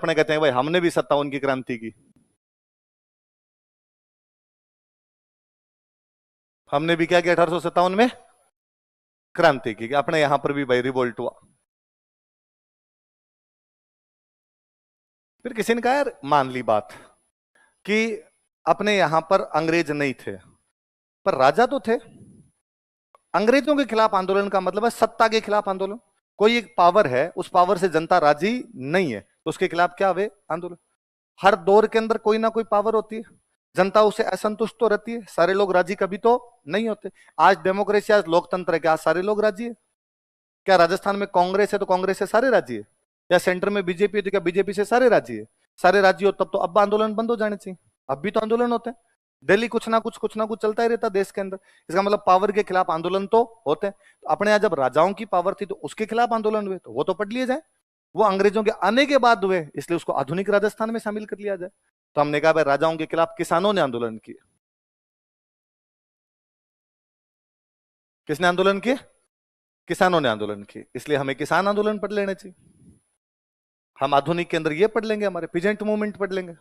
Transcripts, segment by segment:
अपने कहते हैं भाई हमने भी 57 की क्रांति की, हमने भी क्या किया 1857 में क्रांति की, अपने यहां पर भी भाई रिवोल्ट हुआ। फिर किसी ने कहा यार मान ली बात कि अपने यहां पर अंग्रेज नहीं थे, पर राजा तो थे। अंग्रेजों के खिलाफ आंदोलन का मतलब है सत्ता के खिलाफ आंदोलन। कोई एक पावर है, उस पावर से जनता राजी नहीं है, तो उसके खिलाफ क्या हुए आंदोलन। हर दौर के अंदर कोई ना कोई पावर होती है, जनता उससे असंतुष्ट तो रहती है, सारे लोग राजी कभी तो नहीं होते। आज डेमोक्रेसी, आज लोकतंत्र है, क्या आज सारे लोग राजी है? क्या राजस्थान में कांग्रेस है तो कांग्रेस से सारे राजी है, या सेंटर में बीजेपी है तो क्या बीजेपी से सारे राजी है? सारे राजी हो तब तो अब आंदोलन बंद हो जाने चाहिए। अब भी तो आंदोलन होते हैं, डेली कुछ ना कुछ चलता ही रहता देश के अंदर। इसका मतलब पावर के खिलाफ आंदोलन तो होते हैं। तो अपने यहाँ जब राजाओं की पावर थी तो उसके खिलाफ आंदोलन हुए, तो वो तो पढ़ लिए जाए। वो अंग्रेजों के आने के बाद हुए, इसलिए उसको आधुनिक राजस्थान में शामिल कर लिया जाए। तो हमने कहा भाई राजाओं के खिलाफ किसानों ने आंदोलन किए। किसने आंदोलन किए? किसानों ने आंदोलन किए, इसलिए हमें किसान आंदोलन पढ़ लेने चाहिए। हम आधुनिक के अंदर ये पढ़ लेंगे, हमारे पीजेंट मूवमेंट पढ़ लेंगे।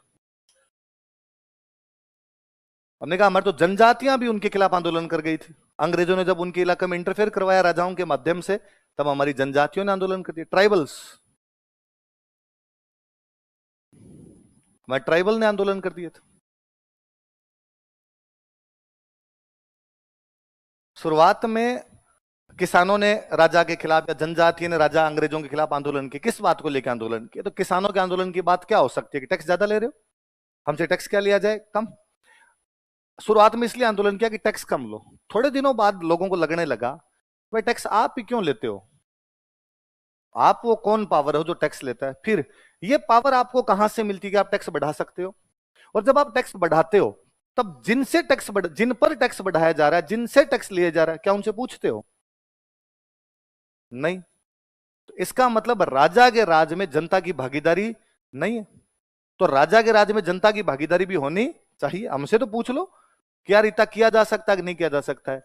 हमने कहा हमारे तो जनजातियां भी उनके खिलाफ आंदोलन कर गई थी। अंग्रेजों ने जब उनके इलाके में इंटरफेयर करवाया राजाओं के माध्यम से, तब हमारी जनजातियों ने आंदोलन कर दिया। ट्राइबल्स, हमारे ट्राइबल ने आंदोलन कर दिए थे। शुरुआत में किसानों ने राजा के खिलाफ या जनजाति ने राजा अंग्रेजों के खिलाफ आंदोलन किया। किस बात को लेकर आंदोलन किया? तो किसानों के आंदोलन की बात क्या हो सकती है कि टैक्स ज्यादा ले रहे हो, हमसे टैक्स क्या लिया जाए, कम। शुरुआत में इसलिए आंदोलन किया कि टैक्स कम लो। थोड़े दिनों बाद लोगों को लगने लगा भाई टैक्स आप ही क्यों लेते हो, आप वो कौन पावर हो जो टैक्स लेता है? फिर ये पावर आपको कहां से मिलती है कि आप टैक्स बढ़ा सकते हो? और जब आप टैक्स बढ़ाते हो तब जिन पर टैक्स बढ़ाया जा रहा है, जिनसे टैक्स लिया जा रहा है, क्या उनसे पूछते हो? नहीं। तो इसका मतलब राजा के राज में जनता की भागीदारी नहीं है। तो राजा के राज में जनता की भागीदारी भी होनी चाहिए। हमसे तो पूछ लो कि यार इतना किया जा सकता है कि नहीं किया जा सकता है।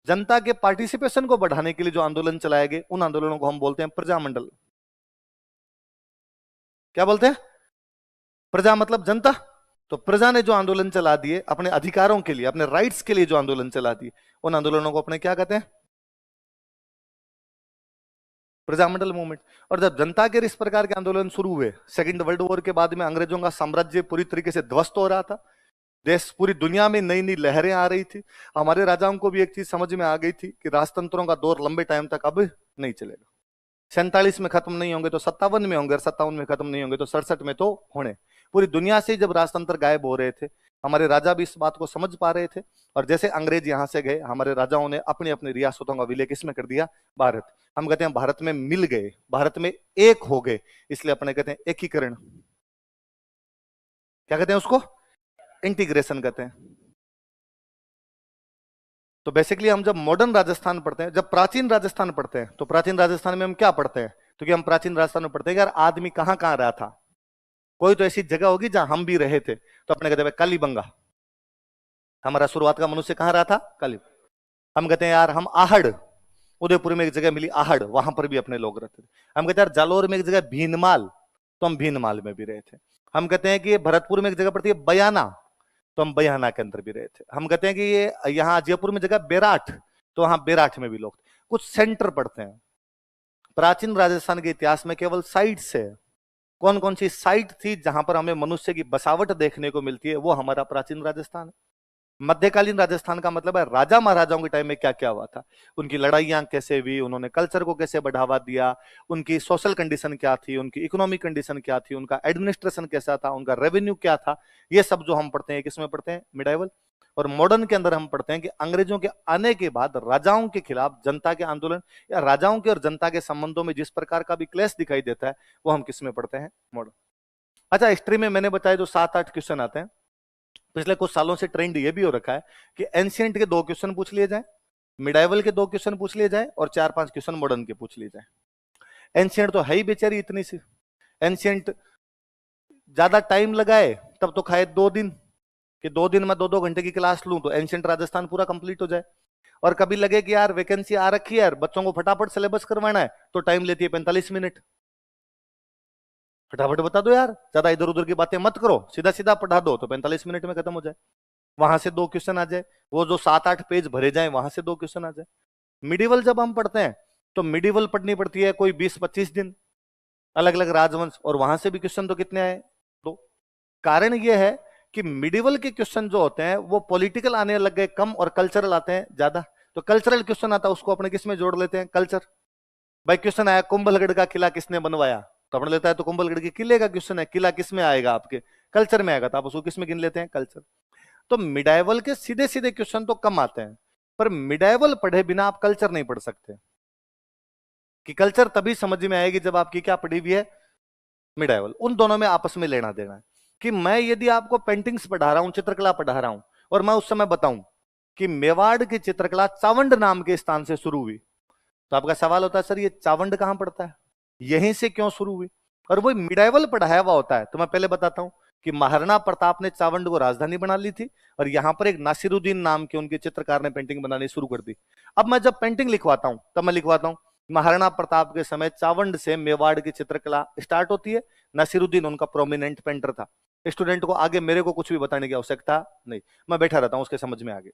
जनता के पार्टिसिपेशन को बढ़ाने के लिए जो आंदोलन चलाए गए, उन आंदोलनों को हम बोलते हैं प्रजामंडल। क्या बोलते हैं? प्रजा मतलब जनता। तो प्रजा ने जो आंदोलन चला दिए अपने अधिकारों के लिए, अपने राइट्स के लिए जो आंदोलन चला दिए, उन आंदोलनों को अपने क्या कहते हैं? प्रजामंडल मूवमेंट। और जब जनता के इस प्रकार के आंदोलन शुरू हुए, सेकंड वर्ल्ड वॉर के बाद में अंग्रेजों का साम्राज्य पूरी तरीके से ध्वस्त हो रहा था, देश पूरी दुनिया में नई नई लहरें आ रही थी। हमारे राजाओं को भी एक चीज समझ में आ गई थी कि राजतंत्रों का दौर लंबे टाइम तक अब नहीं चलेगा। 47 में खत्म नहीं होंगे तो 57 में होंगे, और 57 में खत्म नहीं होंगे तो 67 में तो होने। पूरी दुनिया से जब राजतंत्र गायब हो रहे थे, हमारे राजा भी इस बात को समझ पा रहे थे। और जैसे अंग्रेज यहां से गए, हमारे राजाओं ने अपनी अपनी रियासतों का विलय किसमें कर दिया? भारत। हम कहते हैं भारत में मिल गए, भारत में एक हो गए, इसलिए अपने कहते हैं एकीकरण। क्या कहते हैं उसको? इंटीग्रेशन कहते हैं। तो बेसिकली हम जब मॉडर्न राजस्थान पढ़ते हैं, जब प्राचीन राजस्थान पढ़ते हैं, तो प्राचीन राजस्थान में हम क्या पढ़ते हैं? तो कि हम प्राचीन राजस्थान में पढ़ते हैं कि यार आदमी कहां कहां रहा था। कोई तो ऐसी जगह होगी जहां हम भी रहे थे, तो अपने कहते हैं कालीबंगा। हमारा शुरुआत का मनुष्य कहां रहा था? काली। हम कहते हैं यार हम आहड़, उदयपुर में एक जगह मिली आहड़, वहां पर भी अपने लोग रहते थे। हम कहते हैं यार जालोर में एक जगह भीनमाल, तो हम भीनमाल में भी रहे थे। हम कहते हैं कि भरतपुर में एक जगह पड़ती है बयाना, तो हम बयाना के अंदर भी रहे थे। हम कहते हैं कि ये यहाँ जयपुर में जगह बेराठ, तो वहां बेराठ में भी लोग थे। कुछ सेंटर पड़ते हैं। प्राचीन राजस्थान के इतिहास में केवल साइट्स है। कौन कौन सी साइट थी जहां पर हमें मनुष्य की बसावट देखने को मिलती है, वो हमारा प्राचीन राजस्थान है। मध्यकालीन राजस्थान का मतलब है राजा महाराजाओं के टाइम में क्या क्या हुआ था, उनकी लड़ाइयां कैसे हुई, उन्होंने कल्चर को कैसे बढ़ावा दिया, उनकी सोशल कंडीशन क्या थी, उनकी इकोनॉमिक कंडीशन क्या थी, उनका एडमिनिस्ट्रेशन कैसा था, उनका रेवेन्यू क्या था। ये सब जो हम पढ़ते हैं किसमें पढ़ते हैं? मिडाइवल। और मॉडर्न के अंदर हम पढ़ते हैं कि अंग्रेजों के आने के बाद राजाओं के खिलाफ जनता के आंदोलन, या राजाओं के और जनता के संबंधों में जिस प्रकार का भी क्लेश दिखाई देता है, वो हम किसमें पढ़ते हैं? मॉडर्न। अच्छा, हिस्ट्री में मैंने बताया जो 7-8 क्वेश्चन आते हैं, पिछले कुछ सालों से ट्रेंड ये भी हो रखा है कि एंशिएंट के 2 क्वेश्चन पूछ लिए जाए, मिडाइवल के 2 क्वेश्चन पूछ लिए जाए, और 4-5 क्वेश्चन मॉडर्न के पूछ लिए जाए। एंशिएंट तो है ही बेचारी इतनी सी, एंशिएंट ज्यादा टाइम लगाए तब तो खाए 2 दिन, कि 2 दिन में 2-2 घंटे की क्लास लूं तो एंशिएंट राजस्थान पूरा कंप्लीट हो जाए। और कभी लगे कि यार वैकेंसी आ रखी है यार, बच्चों को फटाफट सिलेबस करवाना है, तो टाइम लेती है 45 मिनट। फटाफट बता दो यार, ज्यादा इधर उधर की बातें मत करो, सीधा सीधा पढ़ा दो तो 45 मिनट में खत्म हो जाए। वहां से 2 क्वेश्चन आ जाए, वो जो 7-8 पेज भरे जाए वहां से 2 क्वेश्चन आ जाए। मिडिवल जब हम पढ़ते हैं तो मिडिवल पढ़नी पड़ती है कोई 20-25 दिन, अलग अलग राजवंश, और वहां से भी क्वेश्चन तो कितने आए, 2। कारण यह है कि मिडिवल के क्वेश्चन जो होते हैं वो पॉलिटिकल आने लग गए कम और कल्चरल आते हैं ज्यादा। तो कल्चरल क्वेश्चन आता है उसको अपने किस में जोड़ लेते हैं, कल्चर। भाई क्वेश्चन आया कुंभलगढ़ का किला किसने बनवाया, तो अपने लेता है तो कुंभलगढ़ के किले का क्वेश्चन है, किला किस में आएगा आपके, कल्चर में आएगा, तो आप उसको किस में गिन लेते हैं, कल्चर। तो मिडाइवल के सीधे सीधे क्वेश्चन तो कम आते हैं, पर मिडाइवल पढ़े बिना आप कल्चर नहीं पढ़ सकते, कि कल्चर तभी समझ में आएगी जब आपकी क्या पढ़ी हुई है, मिडाइवल। उन दोनों में आपस में लेना देना है। कि मैं यदि आपको पेंटिंग्स पढ़ा रहा हूं, चित्रकला पढ़ा रहा हूं, और मैं उस समय बताऊं कि मेवाड़ की चित्रकला चावंड नाम के स्थान से शुरू हुई, तो आपका सवाल होता है सर ये चावंड कहां पड़ता है, यहीं से क्यों शुरू हुई, और वो मिडाइवल पढ़ाया हुआ होता है। तो मैं पहले बताता हूं कि महाराणा प्रताप ने चावंड को राजधानी बना ली थी, और यहां पर एक नासिरुद्दीन नाम के उनके चित्रकार ने पेंटिंग बनानी शुरू कर दी। अब मैं जब पेंटिंग लिखवाता हूं तब मैं लिखवाता हूं महाराणा प्रताप के समय चावंड से मेवाड़ की चित्रकला स्टार्ट होती है, नासिरुद्दीन उनका प्रोमिनेंट पेंटर था। स्टूडेंट को आगे मेरे को कुछ भी बताने की आवश्यकता नहीं, मैं बैठा रहता हूं उसके समझ में आगे।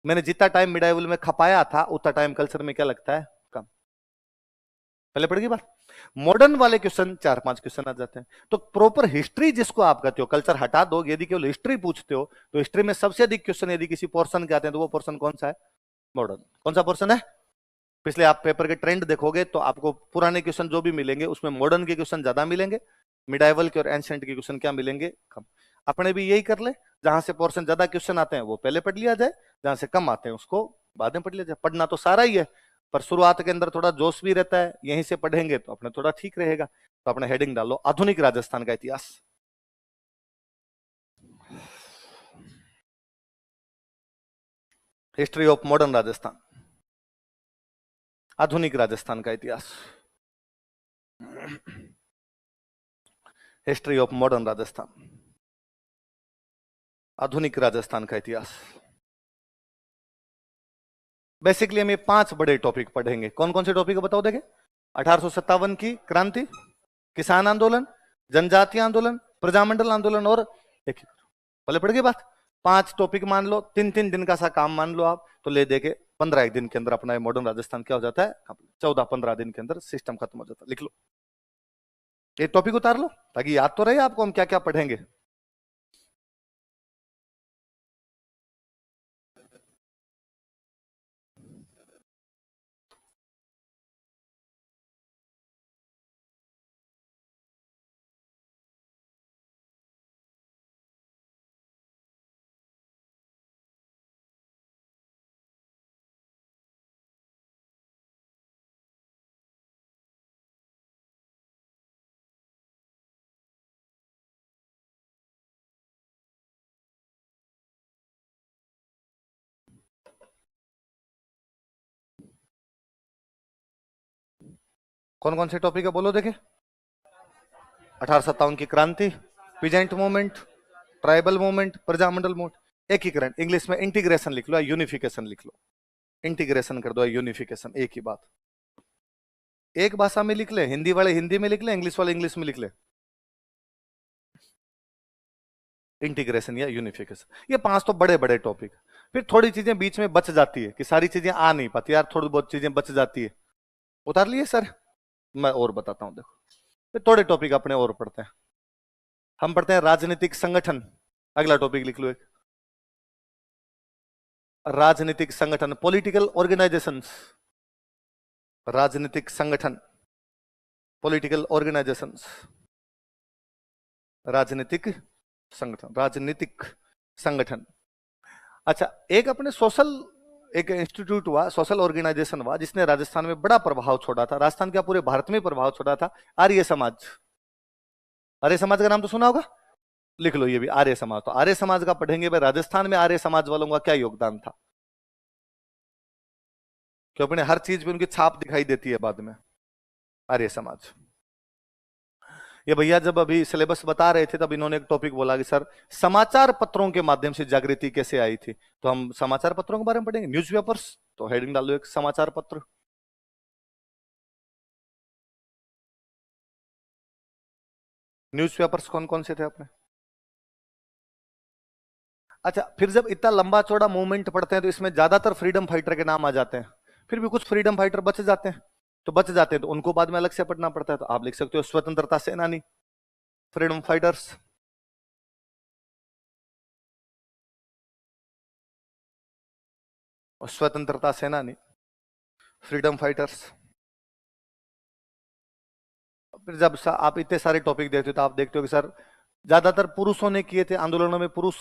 मैंने जितना टाइम मिडाइवल में खपाया था उतना टाइम कल्चर में क्या लगता है, कम। पहले पड़ गई बात। मॉडर्न वाले क्वेश्चन 4-5 क्वेश्चन आ जाते हैं। तो प्रॉपर हिस्ट्री जिसको आप कहते हो, कल्चर हटा दो, यदि केवल हिस्ट्री पूछते हो तो हिस्ट्री में सबसे अधिक क्वेश्चन यदि किसी पोर्शन के आते हैं तो वो पोर्शन कौन सा है, मॉडर्न। कौन सा पोर्शन है, पिछले आप पेपर के ट्रेंड देखोगे तो आपको पुराने क्वेश्चन जो भी मिलेंगे उसमें मॉडर्न के क्वेश्चन ज्यादा मिलेंगे, मिडाइवल के और एंशिएंट के क्वेश्चन क्या मिलेंगे, कम। अपने भी यही कर ले, जहां से पोर्शन ज्यादा क्वेश्चन आते हैं वो पहले पढ़ लिया जाए, जहां से कम आते हैं उसको बाद में पढ़ लिया जाए। पढ़ना तो सारा ही है, पर शुरुआत के अंदर थोड़ा जोश भी रहता है, यहीं से पढ़ेंगे तो अपने थोड़ा ठीक रहेगा। तो अपने हेडिंग डालो आधुनिक राजस्थान का इतिहास। हिस्ट्री ऑफ मॉडर्न राजस्थान, आधुनिक राजस्थान का इतिहास। हिस्ट्री ऑफ मॉडर्न राजस्थान, आधुनिक राजस्थान का इतिहास। बेसिकली हम ये 5 बड़े टॉपिक पढ़ेंगे। कौन कौन से टॉपिक बताओ देखे, 1857 की क्रांति, किसान आंदोलन, जनजातीय आंदोलन, प्रजामंडल आंदोलन, और एक पहले पढ़ गई बात। 5 टॉपिक मान लो, 3-3 दिन का सा काम मान लो आप, तो ले दे के 15 दिन के अंदर अपना ये मॉडर्न राजस्थान क्या हो जाता है, 14-15 दिन के अंदर सिस्टम खत्म हो जाता है। लिख लो, ये टॉपिक उतार लो ताकि याद तो रहे आपको हम क्या क्या पढ़ेंगे। कौन कौन से टॉपिक है बोलो देखे, 1857 की क्रांति, peasant movement, tribal movement, Prajamandal movement, एकीकरण, इंग्लिश में इंटीग्रेशन लिख लो या यूनिफिकेशन लिख लो, इंटीग्रेशन कर दो या यूनिफिकेशन, एक ही बात। एक भाषा में लिख ले, हिंदी वाले हिंदी में लिख ले, इंग्लिश वाले इंग्लिश में लिख ले, इंटीग्रेशन या यूनिफिकेशन। ये 5 तो बड़े बड़े टॉपिक। फिर थोड़ी चीजें बीच में बच जाती है कि सारी चीजें आ नहीं पाती यार, थोड़ी बहुत चीजें बच जाती है, उतार लिए सर। मैं और बताता हूं देखो, फिर थोड़े टॉपिक अपने और पढ़ते हैं। हम पढ़ते हैं राजनीतिक संगठन, अगला टॉपिक लिख लो एक, राजनीतिक संगठन, पॉलिटिकल ऑर्गेनाइजेशंस, राजनीतिक संगठन, पॉलिटिकल ऑर्गेनाइजेशंस, राजनीतिक संगठन, राजनीतिक संगठन। अच्छा, एक अपने सोशल, एक इंस्टीट्यूट हुआ, सोशल ऑर्गेनाइजेशन हुआ जिसने राजस्थान में बड़ा प्रभाव छोड़ा था, राजस्थान क्या पूरे भारत में प्रभाव छोड़ा था, आर्य समाज। आर्य समाज का नाम तो सुना होगा, लिख लो ये भी, आर्य समाज। तो आर्य समाज का पढ़ेंगे भाई, राजस्थान में आर्य समाज वालों का क्या योगदान था, क्यों अपने हर चीज में उनकी छाप दिखाई देती है बाद में, आर्य समाज। ये भैया जब अभी सिलेबस बता रहे थे तब इन्होंने एक टॉपिक बोला कि सर समाचार पत्रों के माध्यम से जागृति कैसे आई थी, तो हम समाचार पत्रों के बारे में पढ़ेंगे, न्यूज़पेपर्स। तो हेडिंग डालो एक, समाचार पत्र। न्यूज़पेपर्स कौन कौन से थे अपने? अच्छा, फिर जब इतना लंबा चौड़ा मूवमेंट पढ़ते हैं तो इसमें ज्यादातर फ्रीडम फाइटर के नाम आ जाते हैं, फिर भी कुछ फ्रीडम फाइटर बच जाते हैं, तो बच जाते हैं तो उनको बाद में अलग से पढ़ना पड़ता है। तो आप लिख सकते हो स्वतंत्रता सेनानी, फ्रीडम फाइटर्स। और स्वतंत्रता सेनानी, फ्रीडम फाइटर्स। फिर जब आप इतने सारे टॉपिक देखते हो तो आप देखते हो कि सर ज्यादातर पुरुषों ने किए थे आंदोलनों में, पुरुष